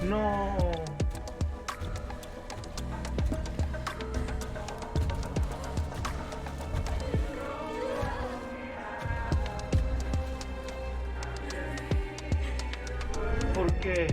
No. ¿Por qué?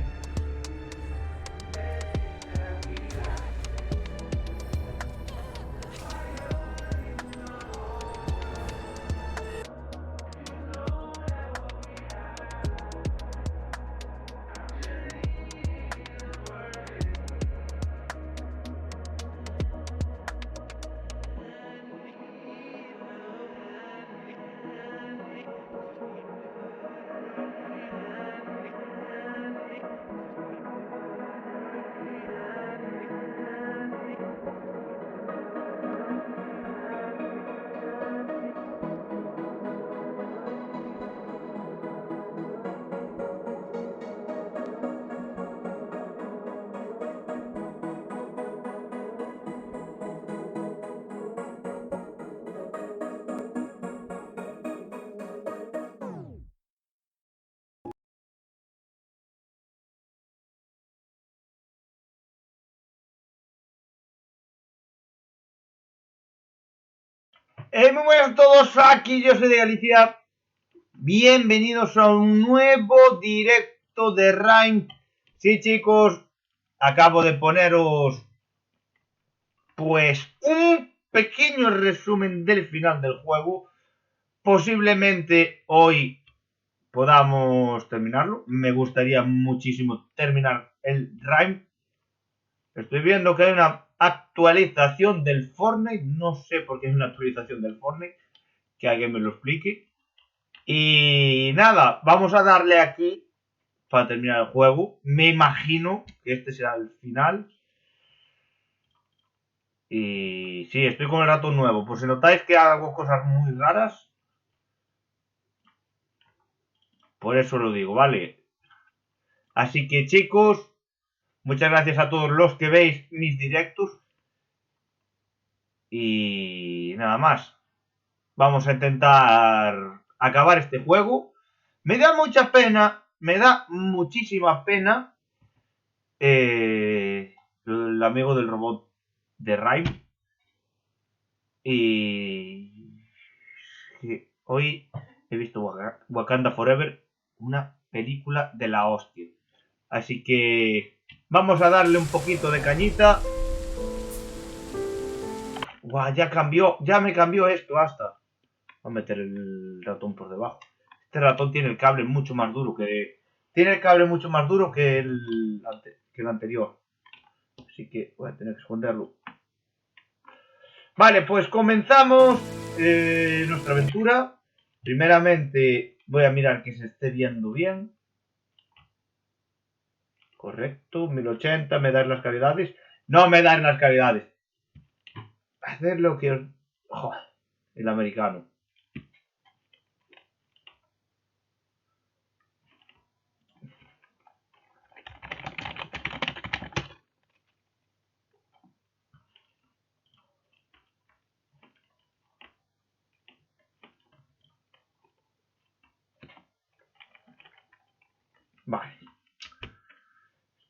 Muy buenas a todos, aquí yo soy de Galicia. Bienvenidos a un nuevo directo de Rime. Sí, chicos, acabo de poneros pues un pequeño resumen del final del juego. Posiblemente hoy podamos terminarlo. Me gustaría muchísimo terminar el Rime. Estoy viendo que hay una actualización del Fortnite. No sé por qué es una actualización del Fortnite. Que alguien me lo explique. Y nada, vamos a darle aquí para terminar el juego. Me imagino que este será el final. Y sí, estoy con el ratón nuevo. Por si notáis que hago cosas muy raras. Por eso lo digo, ¿vale? Así que chicos, muchas gracias a todos los que veis mis directos. Y nada más. Vamos a intentar acabar este juego. Me da mucha pena, me da muchísima pena el amigo del robot de Rime. Y hoy he visto Wakanda Forever, una película de la hostia. Así que vamos a darle un poquito de cañita. Guau, ya cambió, ya me cambió esto hasta. Voy a meter el ratón por debajo. Este ratón tiene el cable mucho más duro que... Tiene el cable mucho más duro que el anterior. Así que voy a tener que esconderlo. Vale, pues comenzamos nuestra aventura. Primeramente voy a mirar que se esté viendo bien. Correcto, 1080, me dan las calidades. No me dan las calidades. Hacer lo que os... Joder, el americano. Vale.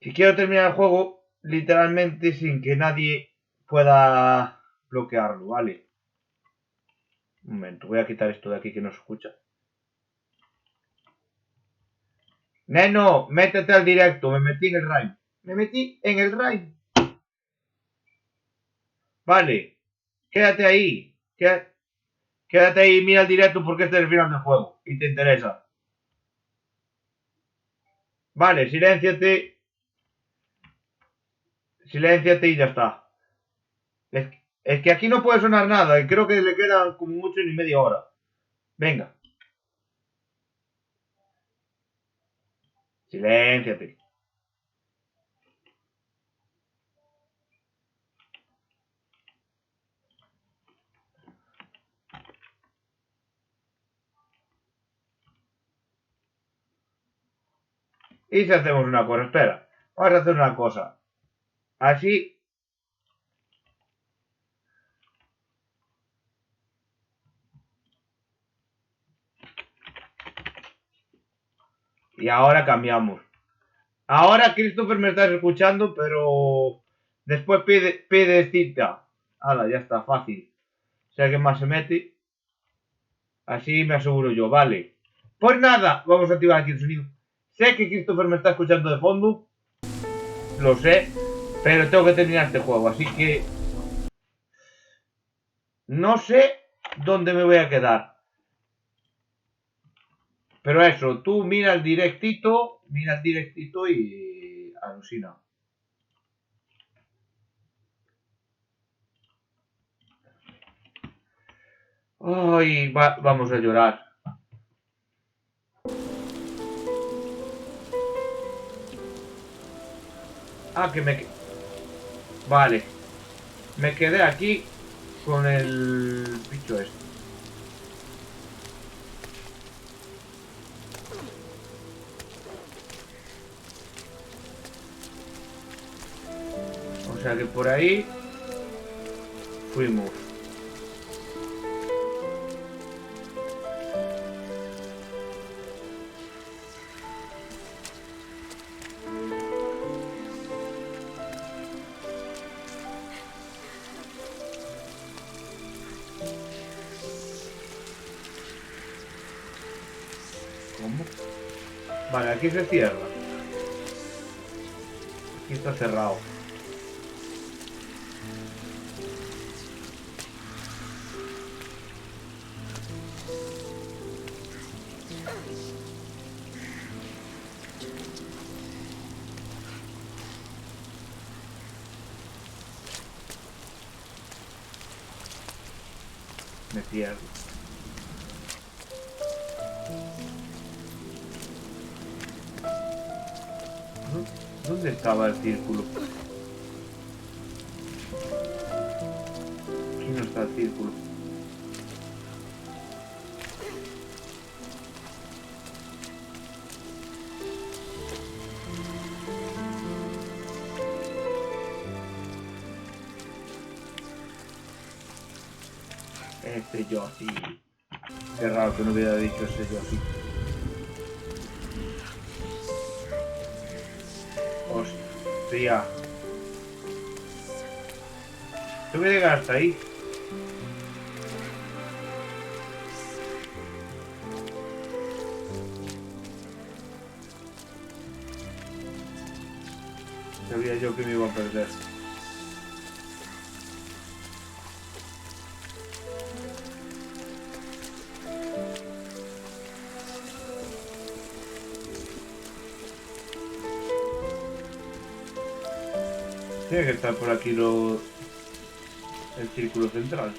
Que quiero terminar el juego literalmente sin que nadie pueda bloquearlo, ¿vale? Un momento, voy a quitar esto de aquí que no se escucha. Neno, métete al directo, me metí en el Rime. Me metí en el Rime. Vale, quédate ahí. Quédate ahí y mira el directo porque este es el final del juego y te interesa. Vale, silénciate. Silénciate y ya está. Es que aquí no puede sonar nada y creo que le queda como mucho ni media hora. Venga. Silénciate. Y si hacemos una cosa, espera. Vamos a hacer una cosa. Así. Y ahora cambiamos. Ahora Christopher me estás escuchando, pero después pide cita. Hala, ya está, fácil. Si alguien más se mete, así me aseguro yo, vale. Pues nada, vamos a activar aquí el sonido. Sé que Christopher me está escuchando de fondo, lo sé, pero tengo que terminar este juego, así que no sé dónde me voy a quedar. Pero eso, tú mira el directito y alucina. Ay, vamos a llorar. Ah, que me... Vale. Me quedé aquí con el bicho este. O sea que por ahí fuimos. ¿Cómo? Vale, aquí se cierra. Aquí está cerrado. Me pierdo. ¿Dónde estaba el círculo? Aquí no está el círculo. Este yo así. Qué raro que no hubiera dicho ese yo así. Hostia. Tengo que llegar hasta ahí. Sabía yo que me iba a perder. Tiene que estar por aquí el círculo central.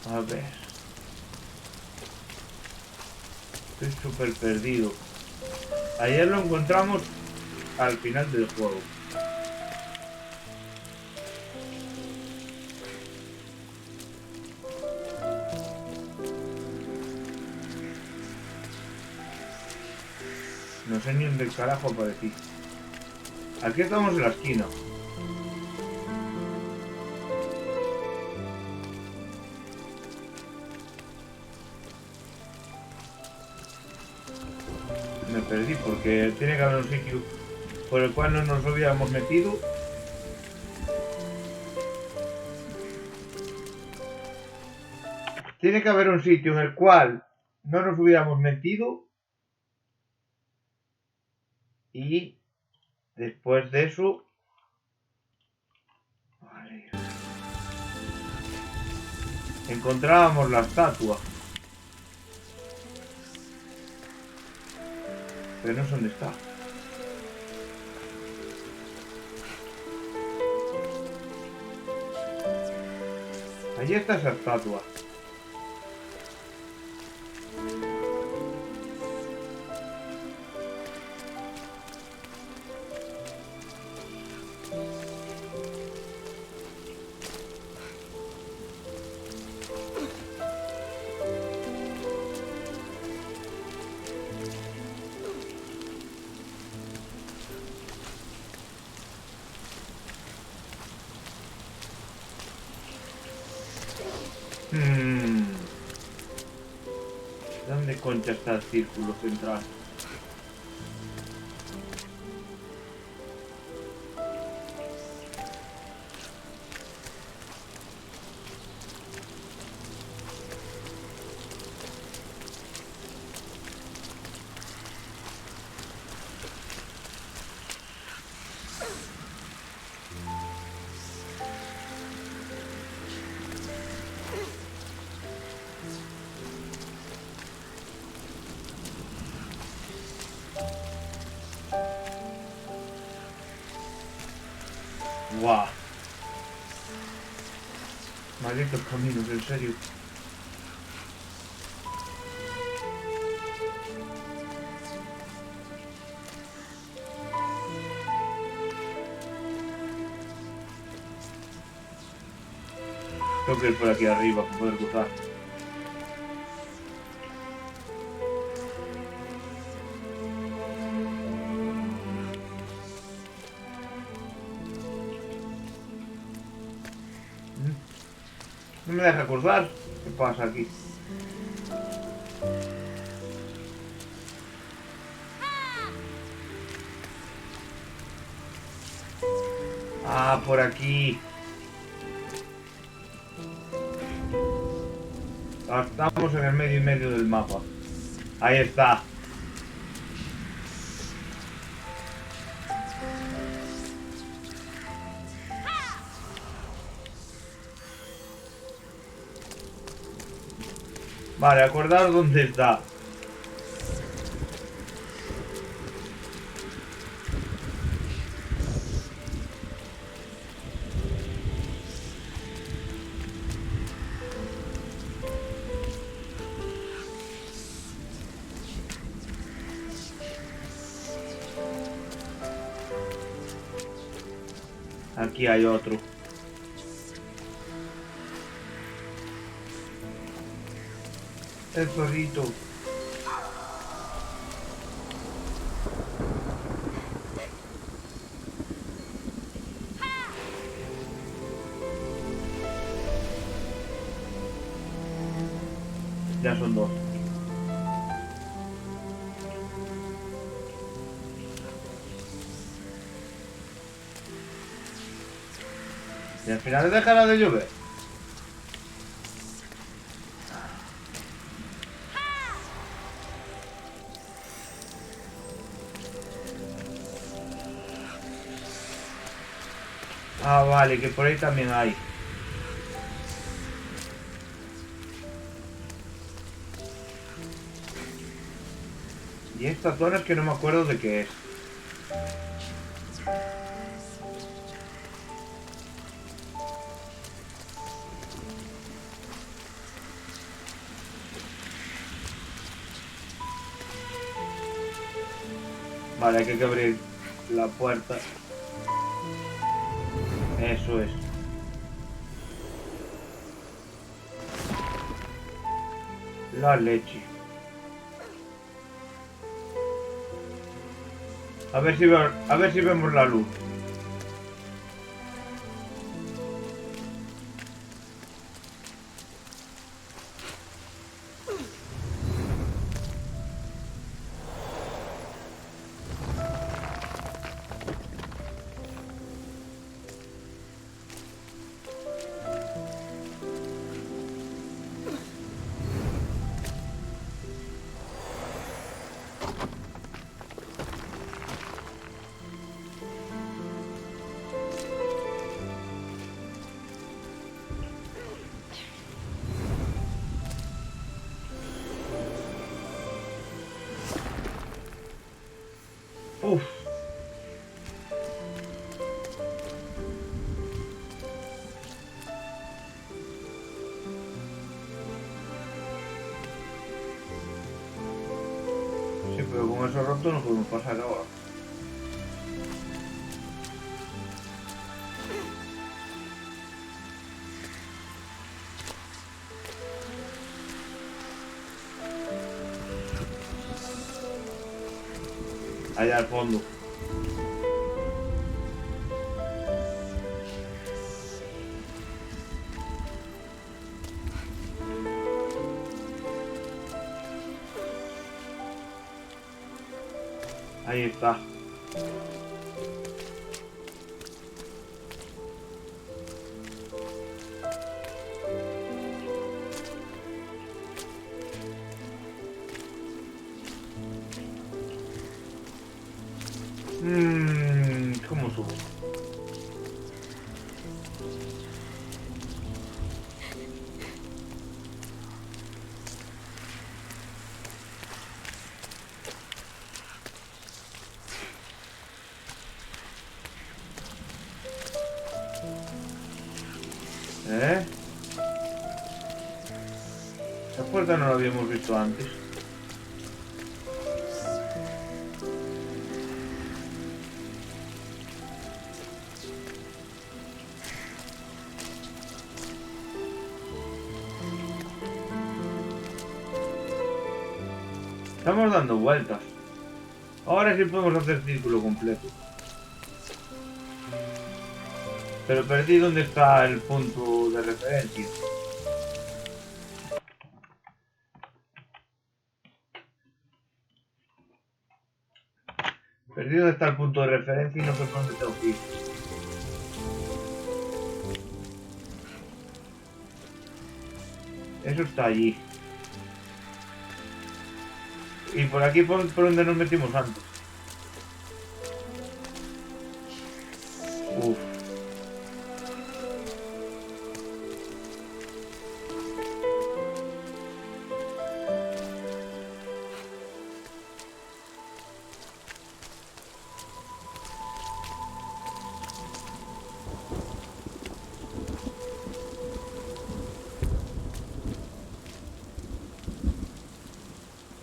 A ver. Estoy súper perdido. Ayer lo encontramos al final del juego. No sé ni dónde carajo aparecí. Aquí estamos en la esquina. Me perdí porque tiene que haber un sitio por el cual no nos hubiéramos metido. Tiene que haber un sitio en el cual no nos hubiéramos metido. Y después de eso... Vale. Encontrábamos la estatua. Pero no sé dónde está. Allí está esa estatua. ¿Dónde concha está el círculo central? ¡Guau! Malditos caminos, en serio. Tengo que ir por aquí arriba para poder cruzar. No me deja cruzar. ¿Qué pasa aquí? Ah, por aquí. Estamos en el medio y medio del mapa. Ahí está. Vale, acordaros dónde está. Aquí hay otro. El zorrito. Ya son dos. Y al final dejará de llover. Ah, vale, que por ahí también hay. Y esta zona es que no me acuerdo de qué es. Vale, hay que abrir la puerta. Eso es. La leche. A ver si vemos la luz. Uf. Sí, pero con eso roto no podemos pasar ahora. Allá al fondo. Ahí está. ¿Cómo subo? ¿Eh? Esa puerta no la habíamos visto antes. Estamos dando vueltas. Ahora sí podemos hacer círculo completo. Pero perdí dónde está el punto de referencia. Perdí dónde está el punto de referencia y no sé por dónde tengo que ir. Eso está allí. Y por aquí por donde nos metimos antes. Uf.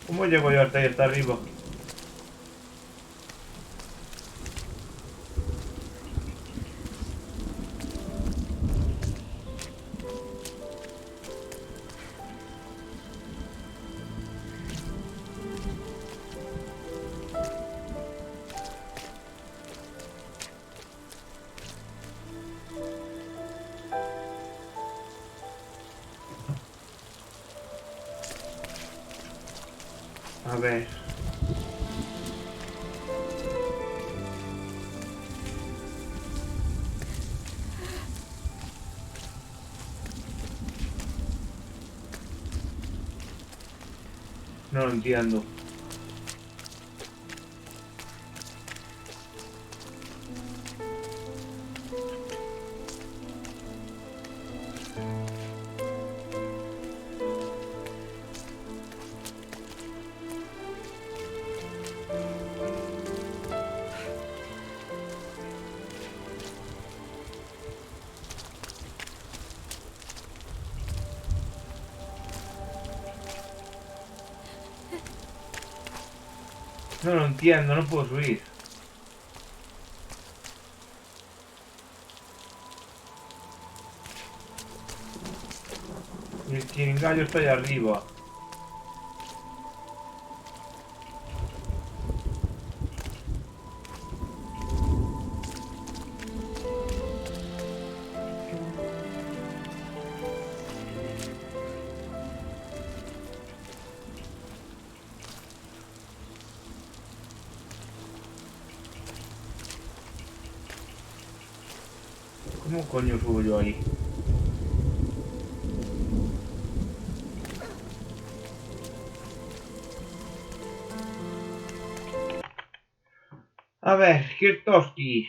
¿Cómo llego yo hasta ahí, hasta arriba? A ver. No lo entiendo. No lo entiendo, no puedo subir. Y el chiringallo está ahí arriba. ¿Cómo coño subo yo ahí? A ver, Kirtoski.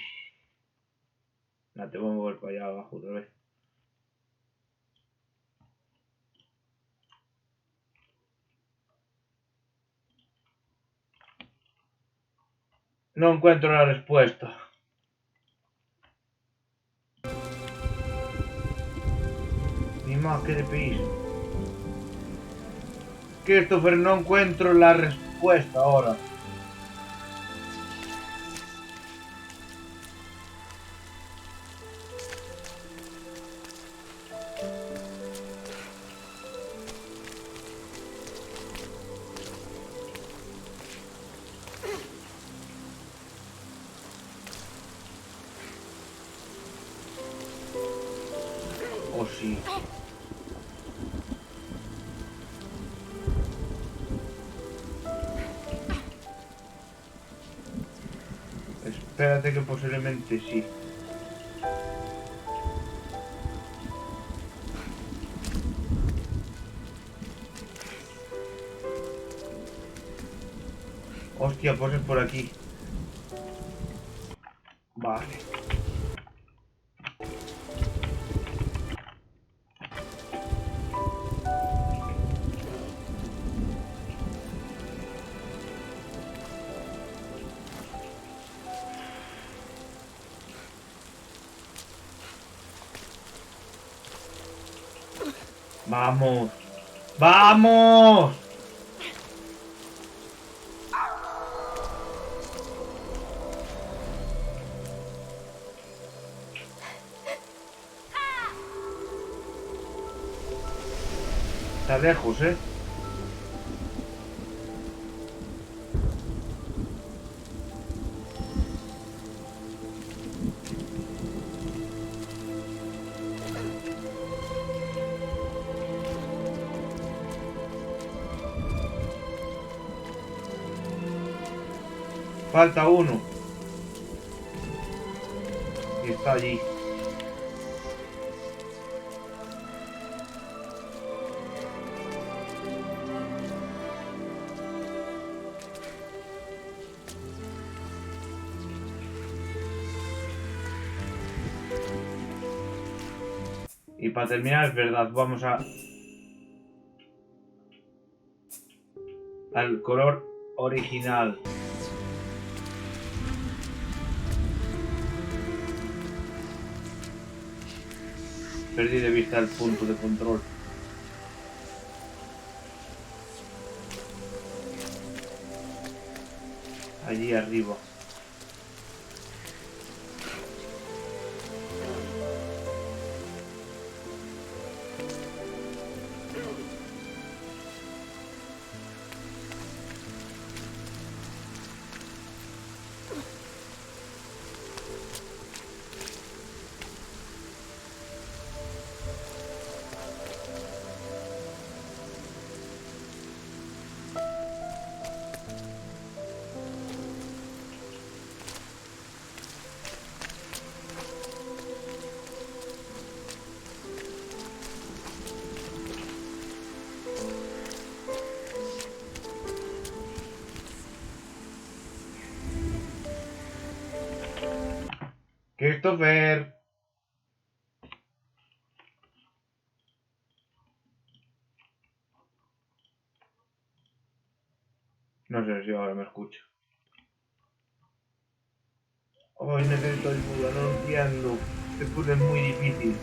No, te voy a mover para allá abajo otra vez. No encuentro la respuesta. Ni más que de piso. Christopher, no encuentro la respuesta ahora. Oh, sí. Espérate que posiblemente sí. Hostia, pues es por aquí. Vale. Vamos. ¡Vamos! Está lejos, ¿eh? Falta uno. Y está allí. Y para terminar, es verdad, vamos al color original. Perdí de vista el punto de control. Allí arriba. Christopher. No sé si ahora me escucha. Ay, necesito ayuda, no entiendo. Este puzzle es muy difícil.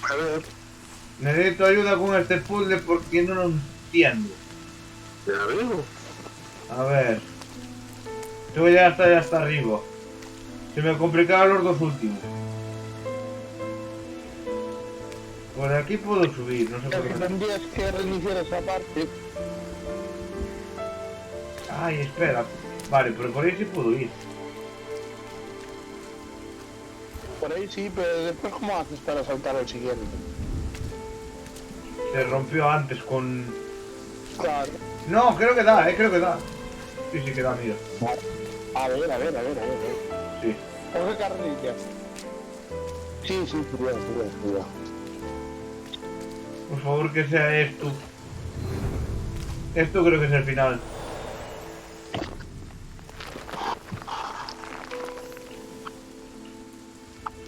A ver, Necesito ayuda con este puzzle porque no lo entiendo. ya veo. A ver. Tengo ya hasta arriba. Se me complicaron los dos últimos. Por aquí puedo subir, no sé por Es que qué. tendrías que reiniciar esa parte. Ay, espera. Vale, pero por ahí sí puedo ir. Por ahí sí, pero después ¿cómo haces para saltar al siguiente? Se rompió antes con... Claro. No, creo que da, creo que da. Sí, sí que da, mira. A ver. Sí. ¿Por qué carrilla? Sí, cuidado. Por favor que sea esto. Esto creo que es el final.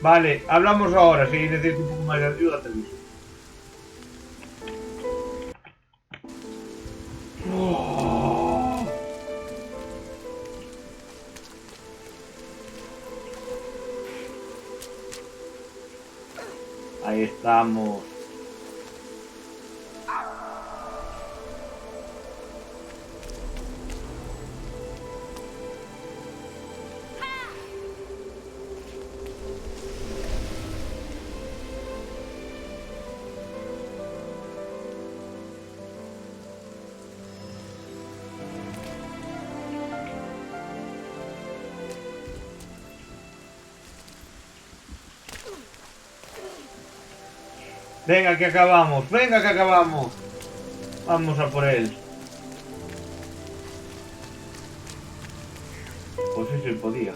Vale, hablamos ahora. Si necesito un poco más de ayuda, te aviso. Oh. Ahí estamos. Venga, que acabamos. Venga, que acabamos. Vamos a por él. Pues sí se podía.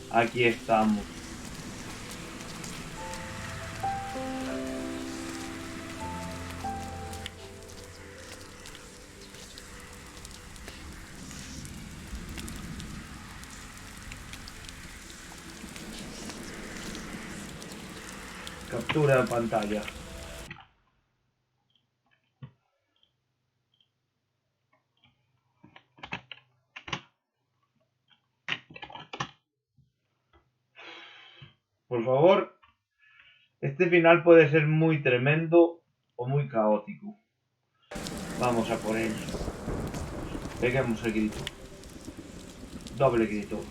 Aquí estamos. Captura de pantalla. Por favor, este final puede ser muy tremendo o muy caótico. Vamos a por él. Pegamos el grito. Doble grito.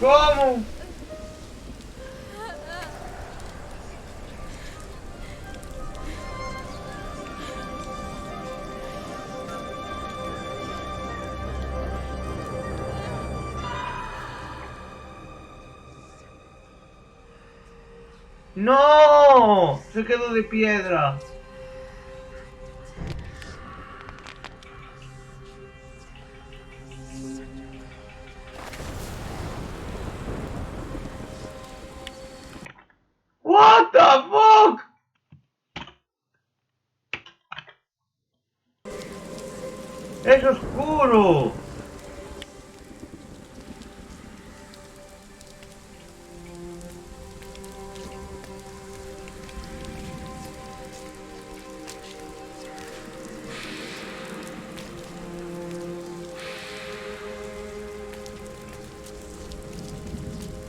¿Cómo? ¡No! Se quedó de piedra. What the fuck? ¡Es oscuro!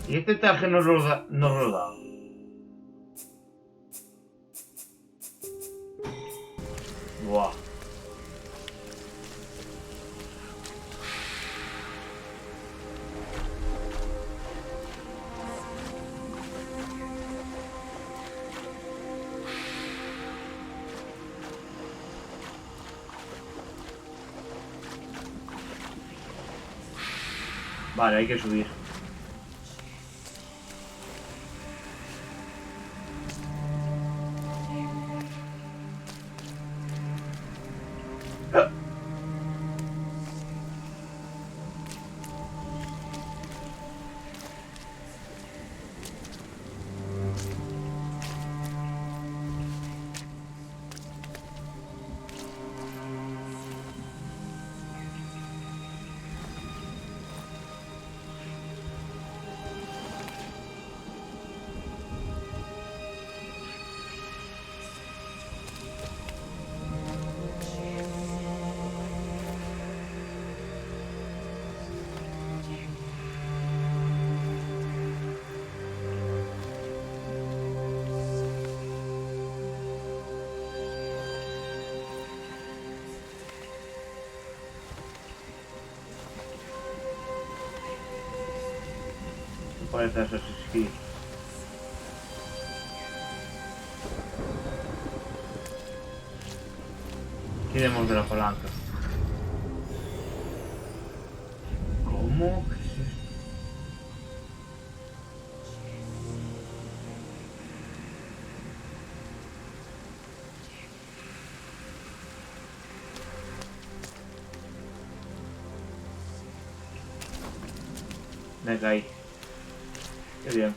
Y este traje nos lo da. Buah. Vale, hay que subir. Parece Assassin's Creed. Tiremos de la palanca. ¿Cómo? ¿Qué es esto? Me caí. Qué bien.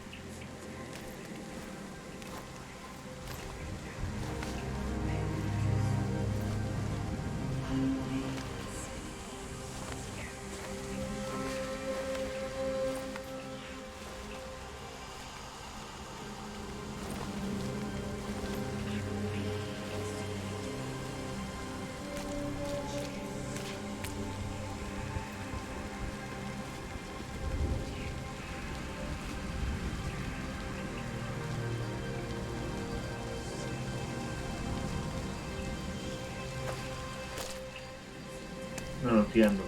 entiendo.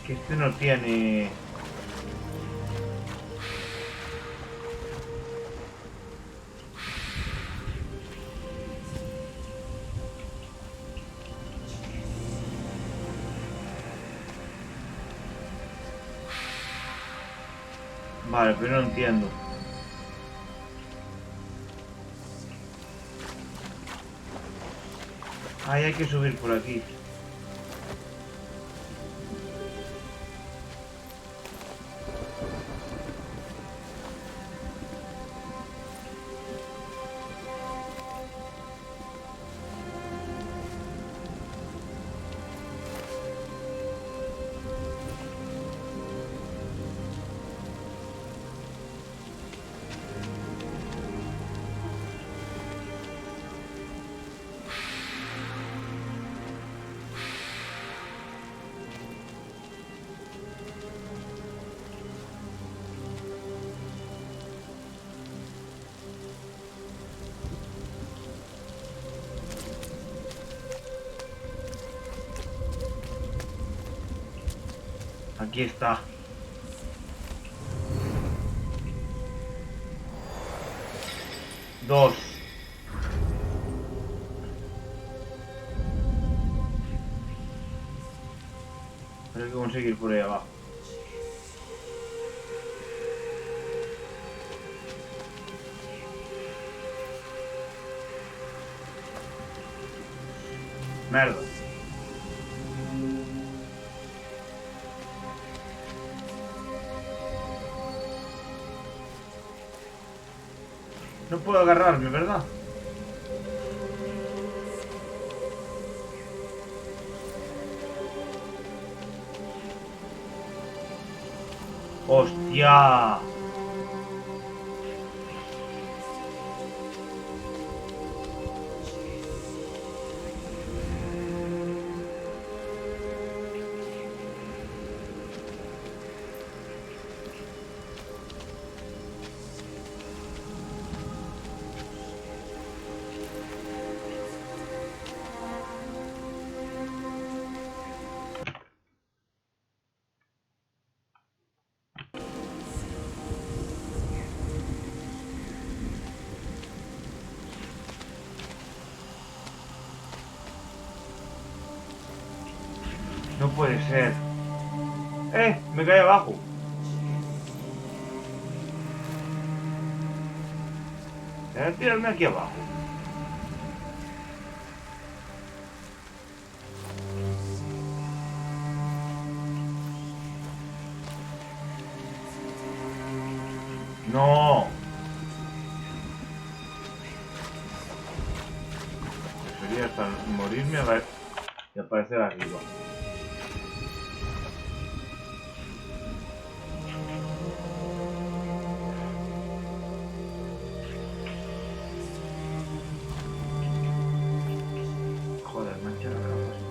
Que este no tiene... Vale, pero no entiendo. Ahí hay que subir por aquí. Aquí está. Dos. Pero hay que conseguir por ahí abajo. Merda. No puedo agarrarme, ¿verdad? ¡Hostia! No puede ser. Me caí abajo. Tirarme aquí abajo. No. Sería hasta morirme y aparecer arriba. Joder, mancha la capa.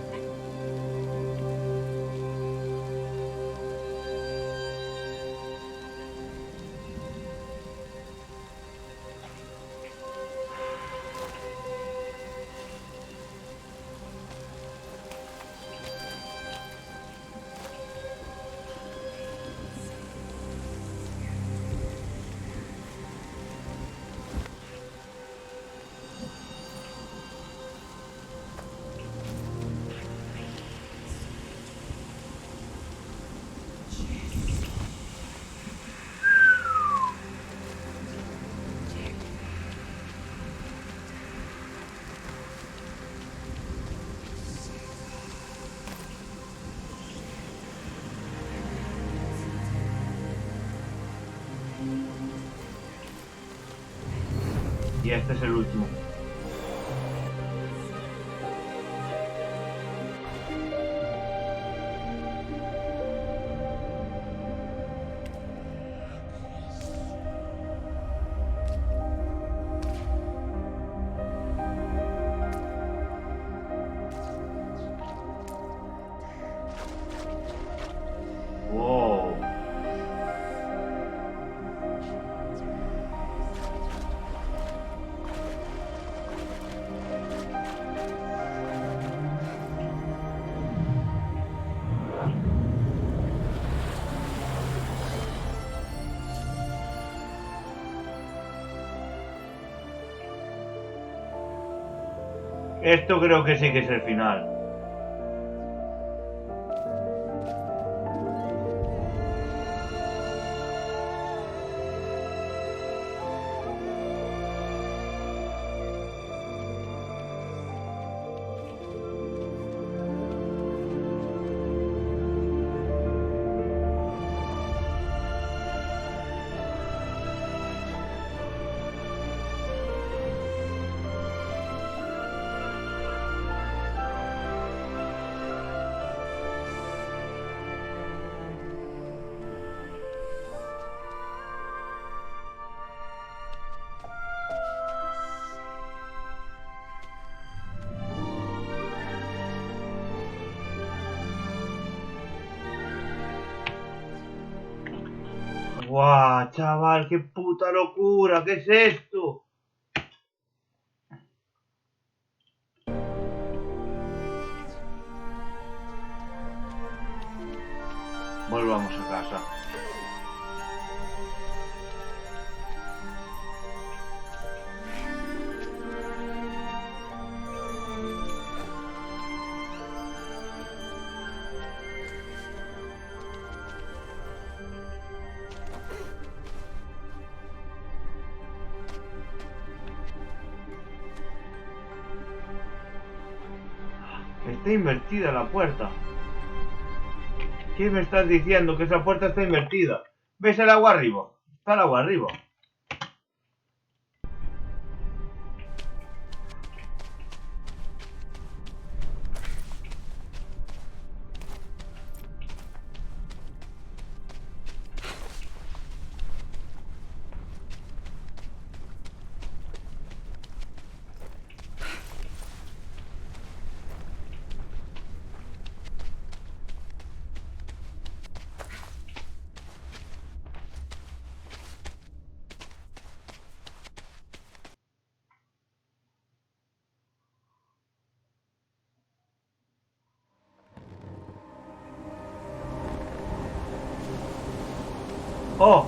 Y este es el último. Wow. Esto creo que sí que es el final. ¡Guau, chaval! ¡Qué puta locura! ¿Qué es esto? Volvamos a casa. Está invertida la puerta. ¿Qué me estás diciendo? Que esa puerta está invertida. ¿Ves el agua arriba? Está el agua arriba. ¡Oh!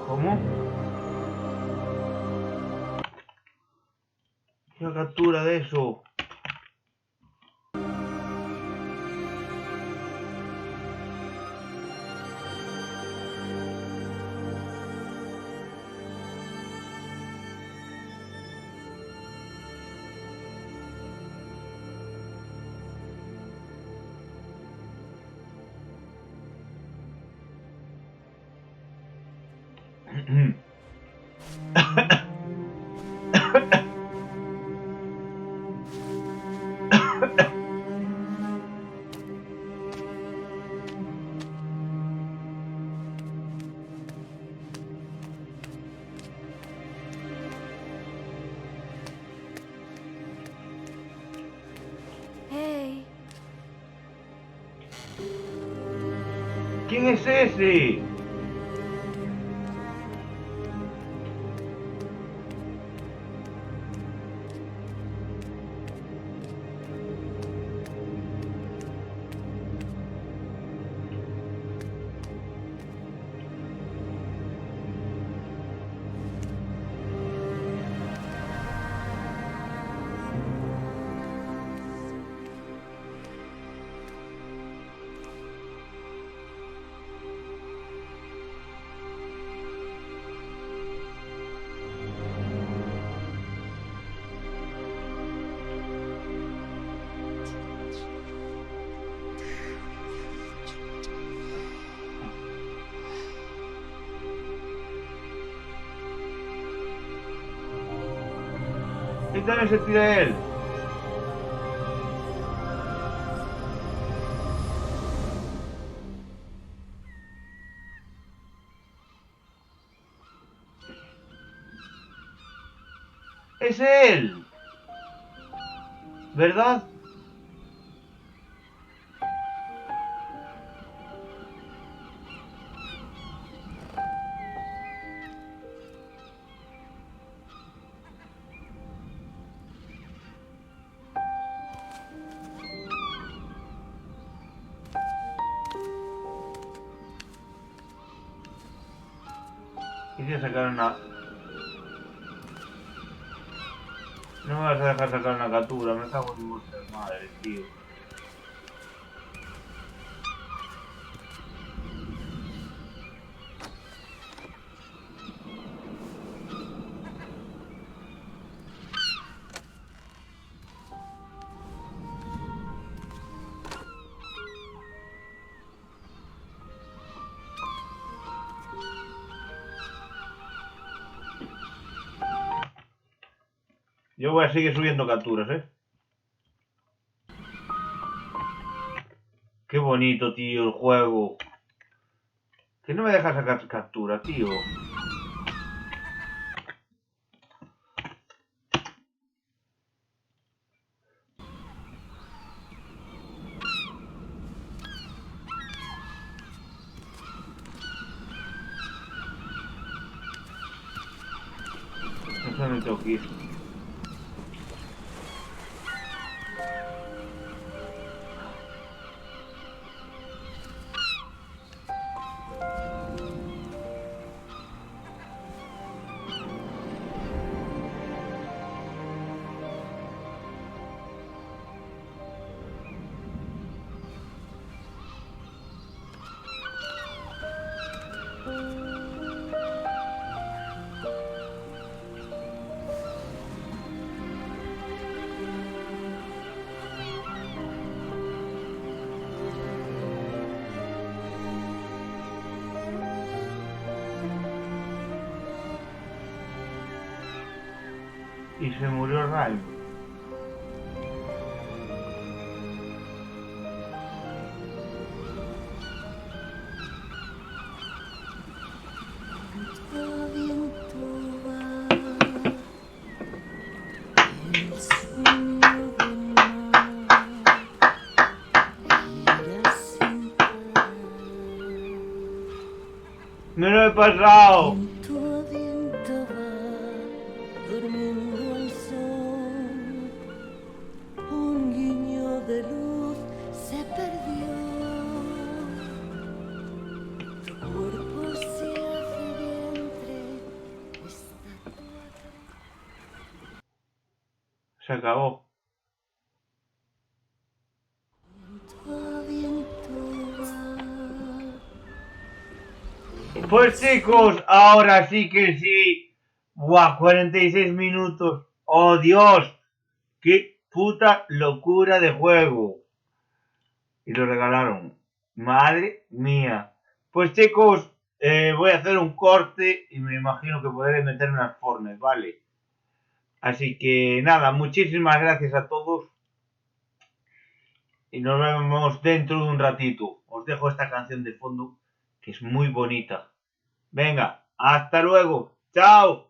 ¿Cómo? ¿Qué captura de eso? Hey. ¿Quién es ese? Y también se tira él. Es él. ¿Verdad? Quise sacar una... No me vas a dejar sacar una captura, me cago en vuestras madres, tío. Yo voy a seguir subiendo capturas, Qué bonito, tío, el juego. Que no me deja sacar captura, tío. No sé dónde tengo que ir. Y se murió Ryan. ¡Me lo he pasado! Un guiño de luz se perdió. Tu cuerpo se hace vientre. Se acabó. Pues chicos, ahora sí que sí. Buah, 46 minutos. ¡Oh Dios! ¡Qué puta locura de juego! Y lo regalaron. Madre mía. Pues chicos, voy a hacer un corte y me imagino que podré meterme unas formas, ¿vale? Así que nada, muchísimas gracias a todos. Y nos vemos dentro de un ratito. Os dejo esta canción de fondo que es muy bonita. Venga, hasta luego. Chao.